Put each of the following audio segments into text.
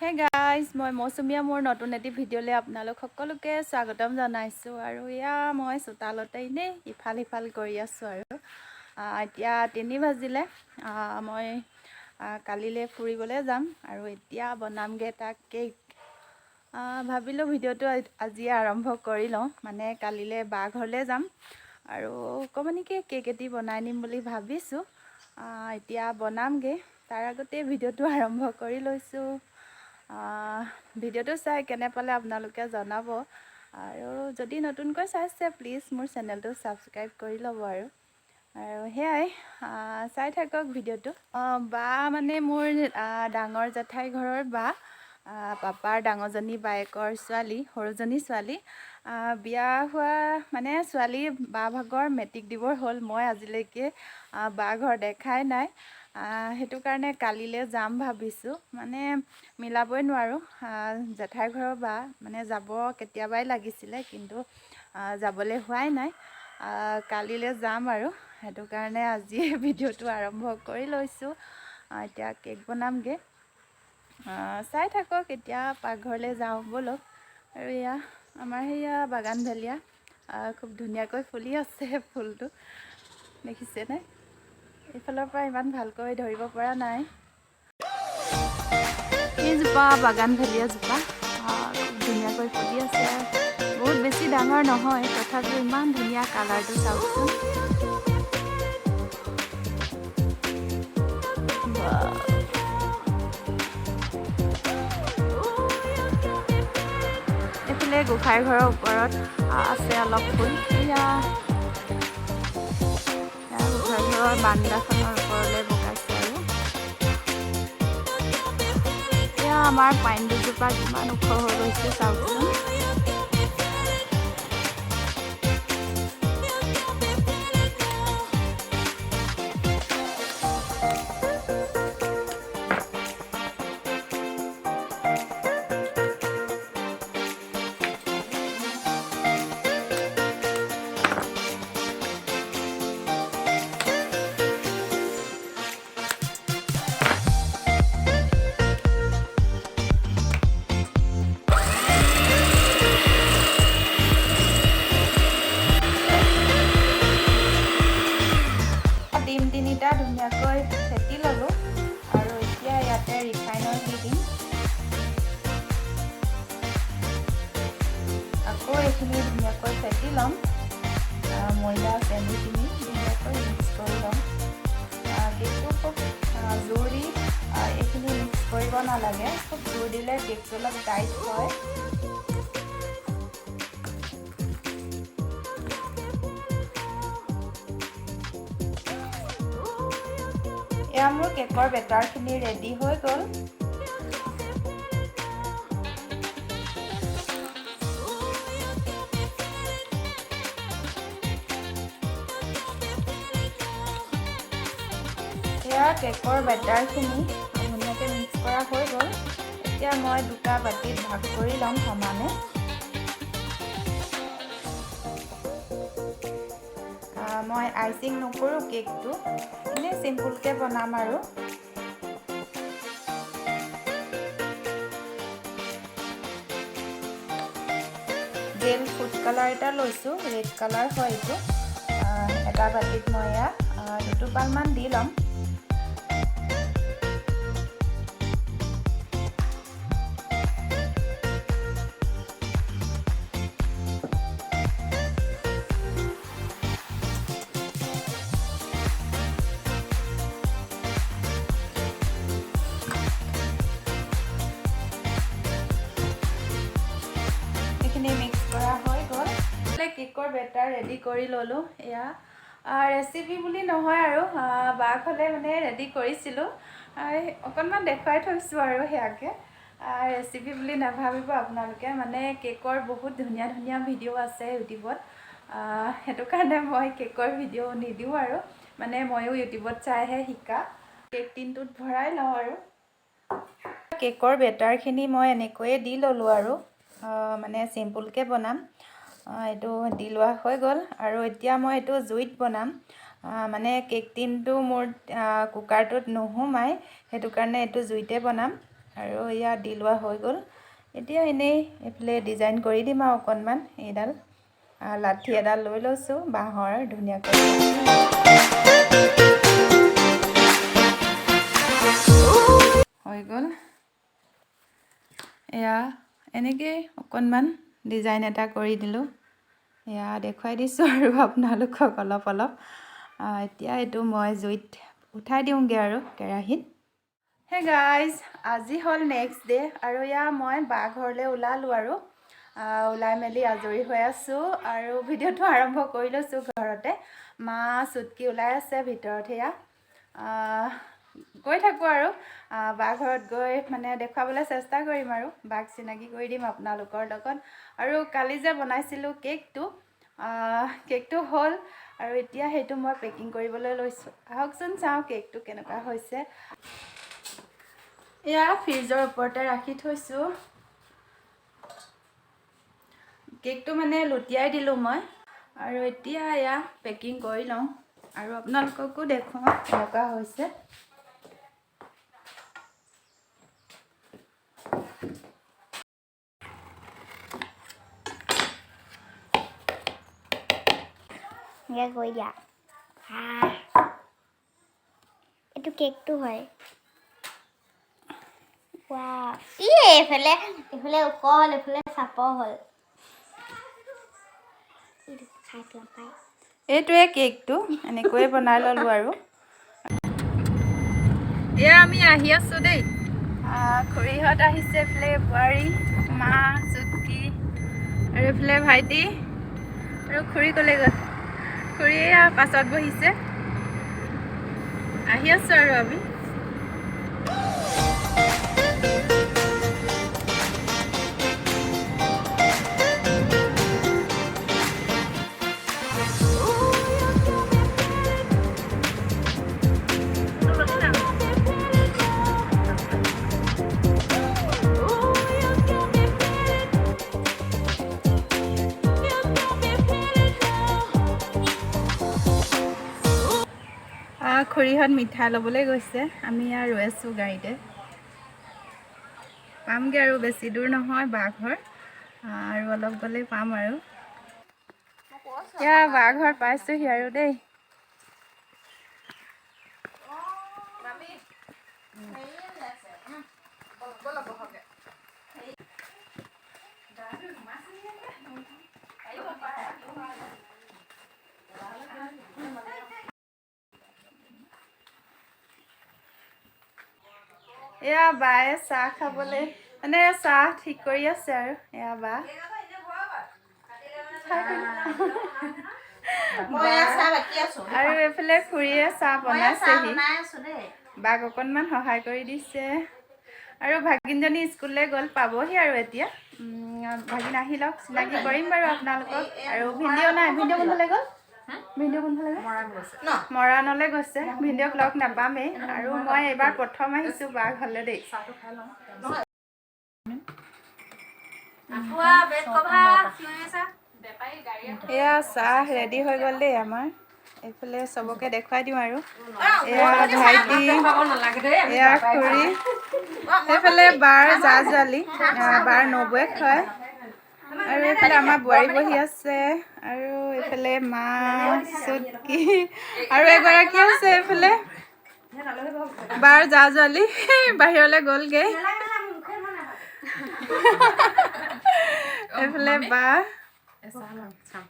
Hey guys, মই মৌচুমীয়া মোৰ নতুন এটি ভিডিঅ'লৈ আপোনালোক সকলোকে স্বাগতম জনাইছোঁ আৰু মই চোতালতে এনেই ইফাল সিফাল কৰি আছোঁ আৰু এতিয়া 3 বাজিলে মই কালিলৈ ফুৰিবলৈ যাম আৰু এতিয়া বনামগে এটা কেক ভাবিলোঁ ভিডিঅ'টো আজি আৰম্ভ কৰি লওঁ মানে কালিলৈ বা ঘৰলৈ যাম আৰু অকণমানিকৈ কেক এটি বনাই নিম বুলি ভাবিছোঁ এতিয়া বনামগে তাৰ আগতে ভিডিঅ'টো আৰম্ভ কৰি লৈছোঁ ভিডিঅ'টো চাই কেনে পালে আপোনালোকে জনাব আৰু যদি নতুনকৈ চাইছে প্লিজ মোৰ চেনেলটো সাবস্ক্ৰাইব কৰি ল'ব আৰু হেয়াই চাই থাকক ভিডিঅ'টো বা মানে মোৰ ডাঙৰ জেঠাই ঘৰৰ বা পাপাৰ ডাঙৰজনী বায়েকৰ ছোৱালী সৰুজনী ছোৱালী বিয়া হোৱা মানে ছোৱালী বা ভাগৰ মেট্ৰিক দিবৰ হ'ল মই আজিলৈকে বা ঘৰ দেখাই নাই সেইটো কাৰণে কালিলৈ যাম ভাবিছোঁ মানে মিলাবই নোৱাৰোঁ জেঠাই ঘৰৰ বা মানে যাব কেতিয়াবাই লাগিছিলে কিন্তু যাবলৈ হোৱাই নাই কালিলৈ যাম আৰু সেইটো কাৰণে আজি ভিডিঅ'টো আৰম্ভ কৰি লৈছোঁ এতিয়া কেক বনামগে চাই থাকক এতিয়া পাকঘৰলৈ যাওঁ বলক আৰু আমাৰ সেয়া বাগান ভেলিয়া খুব ধুনীয়াকৈ ফুলি আছে ফুলটো দেখিছেনে এইফালৰ পৰা ইমান ভালকৈ ধৰিব পৰা নাই এইজোপা বাগান ভেলিয়া জোপা খুব ধুনীয়াকৈ ফুলি আছে বহুত বেছি ডাঙৰ নহয় তথাপিও ইমান ধুনীয়া কালাৰটো চাওকচোন এইফালে গোসাঁই ঘৰৰ ওপৰত আছে অলপ ফুল গোসাঁই ঘৰৰ বান্দাখনৰ ওপৰলৈ বগাইছে আৰু আমাৰ পাইন দুজোপা কিমান ওখ হৈ গৈছে চাওকচোন তিনিটা ধুনীয়াকৈ ফেটি ল'লোঁ আৰু এতিয়া ইয়াতে ৰিফাইনৰ দি দিম আকৌ এইখিনি ধুনীয়াকৈ ফেটি ল'ম ময়দা চেনিখিনি ধুনীয়াকৈ মিক্স কৰি ল'ম কেকটো খুব জোৰ দি এইখিনি মিক্স কৰিব নালাগে খুব জোৰ দিলে কেকটো অলপ টাইট হয় মোৰ কেকৰ বেটাৰখিনি ৰেডি হৈ গ'ল কেকৰ বেটাৰখিনি ধুনীয়াকৈ মিক্স কৰা হৈ গ'ল এতিয়া মই দুটা বাটিত ভাগ কৰি ল'ম সমানে মই আইচিং নকৰোঁ কেকটো এনেই চিম্পুলকৈ বনাম আৰু জেল ফুড কালাৰ এটা লৈছোঁ ৰেড কালাৰ হয় এইটো এটা বাটিত মই দুটোপালমান দি ল'ম মিক্স কৰা হৈ গ'ল কেকৰ বেটাৰ ৰেডি কৰি ল'লোঁ ৰেচিপি বুলি নহয় আৰু বাক হ'লে মানে ৰেডি কৰিছিলোঁ অকণমান দেখুৱাই থৈছোঁ আৰু সেয়াকৈ ৰেচিপি বুলি নাভাবিব আপোনালোকে মানে কেকৰ বহুত ধুনীয়া ধুনীয়া ভিডিঅ' আছে ইউটিউবত সেইটো কাৰণে মই কেকৰ ভিডিঅ' নিদিওঁ আৰু মানে ময়ো ইউটিউবত চাইহে শিকা কেক টিনটোত ভৰাই লওঁ আৰু কেকৰ বেটাৰখিনি মই এনেকৈয়ে দি ল'লোঁ আৰু মানে চিম্পুলকৈ বনাম এইটো দি লোৱা হৈ গ'ল আৰু এতিয়া মই এইটো জুইত বনাম মানে কেক টিনটো মোৰ কুকাৰটোত নোসোমায় সেইটো কাৰণে এইটো জুইতে বনাম আৰু ইয়া দি লোৱা হৈ গ'ল এতিয়া এনেই এফালে ডিজাইন কৰি দিম আৰু অকণমান এইডাল লাঠি এডাল লৈ লৈছোঁ বাঁহৰ ধুনীয়াকৈ হৈ গ'ল এয়া এনেকৈ অকণমান ডিজাইন এটা কৰি দিলোঁ এয়া দেখুৱাই দিছোঁ আৰু আপোনালোকক অলপ এতিয়া এইটো মই জুইত উঠাই দিওঁগৈ আৰু কেৰাহীত হে গাইজ আজি হ'ল নেক্সট ডে আৰু এয়া মই বা ঘৰলৈ ওলালোঁ আৰু ওলাই মেলি আজৰি হৈ আছোঁ আৰু ভিডিঅ'টো আৰম্ভ কৰি লৈছোঁ ঘৰতে মা চুটকি ওলাই আছে ভিতৰত সেয়া গৈ থাকোঁ আৰু বা ঘৰত গৈ মানে দেখুৱাবলৈ চেষ্টা কৰিম আৰু বাক চিনাকি কৰি দিম আপোনালোকৰ লগত আৰু কালি যে বনাইছিলোঁ কেকটো হ'ল আৰু এতিয়া সেইটো মই পেকিং কৰিবলৈ লৈছোঁ আহকচোন চাওঁ কেকটো কেনেকুৱা হৈছে এয়া ফ্ৰিজৰ ওপৰতে ৰাখি থৈছোঁ কেকটো মানে লুটিয়াই দিলোঁ মই আৰু এতিয়া এয়া পেকিং কৰি লওঁ আৰু আপোনালোককো দেখুৱাওঁ কেনেকুৱা হৈছে কৈ দিয়া এইটো কেকটো হয় এইফালে ওখ হ'ল এইফালে চাপৰ হ'ল এইটোৱে কেকটো এনেকৈয়ে বনাই ল'লোঁ আৰু এয়া আমি আহি আছোঁ দেই খুৰীহঁত আহিছে এইফালে বোৱাৰী মা চুটকি আৰু এইফালে ভাইটি আৰু খুৰী ক'লে গ'ল খুৰী পাছত বহিছে আহি আছোঁ আৰু আমি খুৰীহঁত মিঠাই ল'বলৈ গৈছে আমি আৰু ৰৈ আছোঁ গাড়ীতে পামগৈ আৰু বেছি দূৰ নহয় বা ঘৰ আৰু অলপ গ'লেই পাম আৰু এতিয়া বা ঘৰ পাইছোঁহি আৰু দেই এয়া বায়ে চাহ খাবলৈ মানে চাহ ঠিক কৰি আছে আৰু এয়া বা আৰু এইফালে খুৰীয়ে চাহ বনাইছেহি বাক অকণমান সহায় কৰি দিছে আৰু ভাগিনজনী স্কুললৈ গ'ল পাবহি আৰু এতিয়া ভাগিন আহি লওক চিনাকি কৰিম বাৰু আপোনালোকক আৰু ভিডিঅ' নাই ভিডিঅ' কোনফালে গ'ল মৰাণলৈ গৈছে ভিডিঅ'ক লগ নাপামেই আৰু মই এইবাৰ প্ৰথম আহিছোঁ বা ঘৰলৈ দেই এয়া চাহ ৰেডি হৈ গ'ল দেই আমাৰ এইফালে চবকে দেখুৱাই দিওঁ আৰু এয়া ভাইটি এয়া খুৰী সেইফালে বাৰ জা জোৱালি বাৰ নবৌৱেক হয় আৰু এইফালে আমাৰ বোৱাৰী বহি আছে আৰু এইফালে মা চুটকি আৰু এগৰাকী আছে এইফালে বাৰ জা জোৱালি বাহিৰলৈ গ'লগৈ এইফালে বা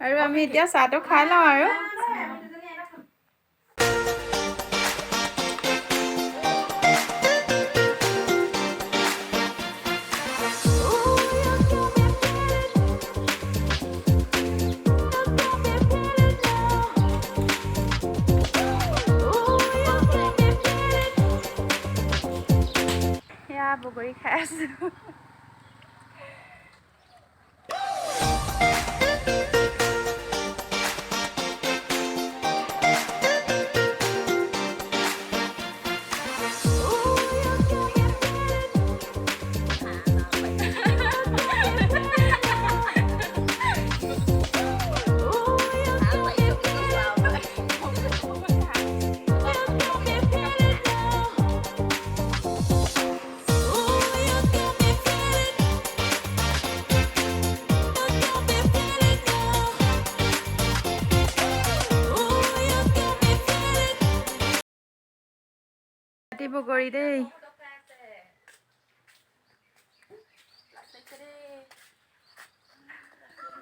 আৰু আমি এতিয়া চাহটো খাই লওঁ আৰু এয়া বগৰী খাই আছোঁ পাতি বগৰী দেই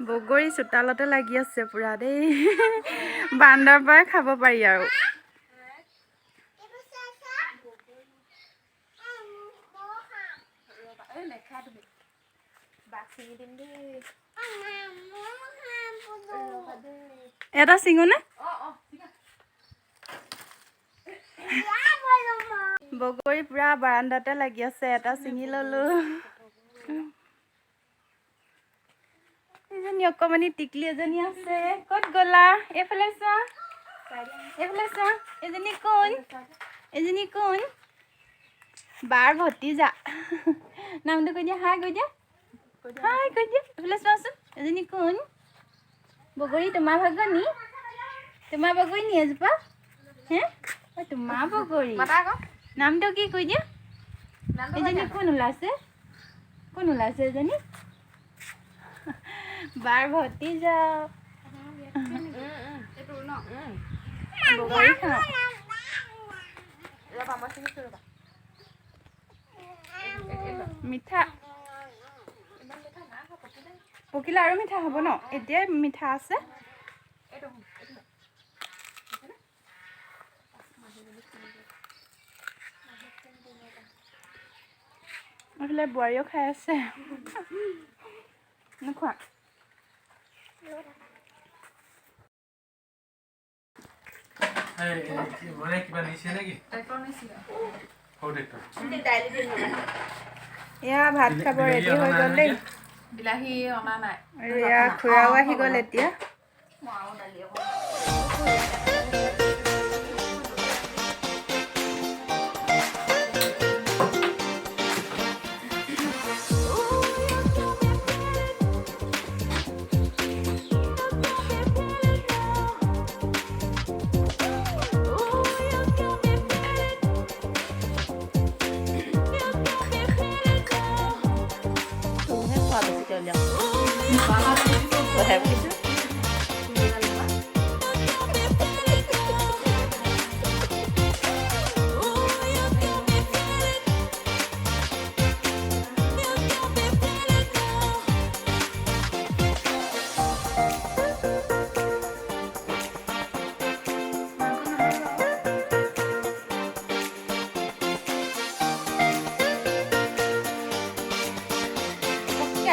বগৰী চোতালতে লাগি আছে পুৰা দেই বান্দৰ পৰাই খাব পাৰি আৰু এটা চিঙোনে বগৰী পুৰা বাৰান্দাতে লাগি আছে এটা চিঙি ললো এজনী অকমানি টিকলি এজনী আছে ক'ত গলা এইফালে চোৱা এজনী কোন বাৰ ভতিজা নামটো কৈ দিয়া হাই কৈ দিয়া এইফালে চোৱাচোন এজনী কোন বগৰী তোমাৰ ভাগৰ নি তোমাৰ বগৰী নি এজোপা হে তোমাৰ বগৰী নামটো কি কৈ দিয়া এজনী কোন ওলাইছে এজনী বাৰ ভতিজা বগৰী খাওঁ মিঠা পকিলে আৰু মিঠা হ'ব ন এতিয়াই মিঠা আছে এইফালে বোৱাৰীও খাই আছে নোখোৱা এয়া ভাত খাব ৰেডি হৈ গ'ল দেই বিলাহী অনা নাই আৰু এয়া খুৰাও আহি গ'ল এতিয়া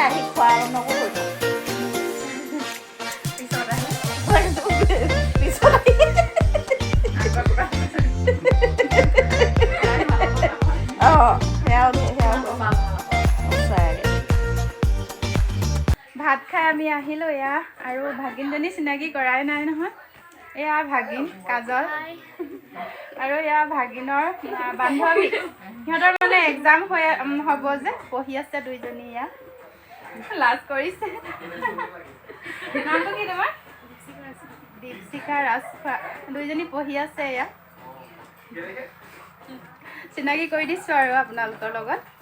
আহি খোৱা নকৰো ভাত খাই আমি আহিলোঁ এয়া আৰু ভাগিনজনী চিনাকি কৰাই নাই নহয় এয়া ভাগিন কাজল আৰু এয়া ভাগিনৰ বান্ধৱী সিহঁতৰ মানে এক্সাম হ'ব যে পঢ়ি আছে দুইজনী এয়া লাজ কৰিছে নামটো কি তোমাৰ দীপশিখা ৰাজখোৱা দুইজনী পঢ়ি আছে এয়া চিনাকি কৰি দিছোঁ আৰু আপোনালোকৰ লগত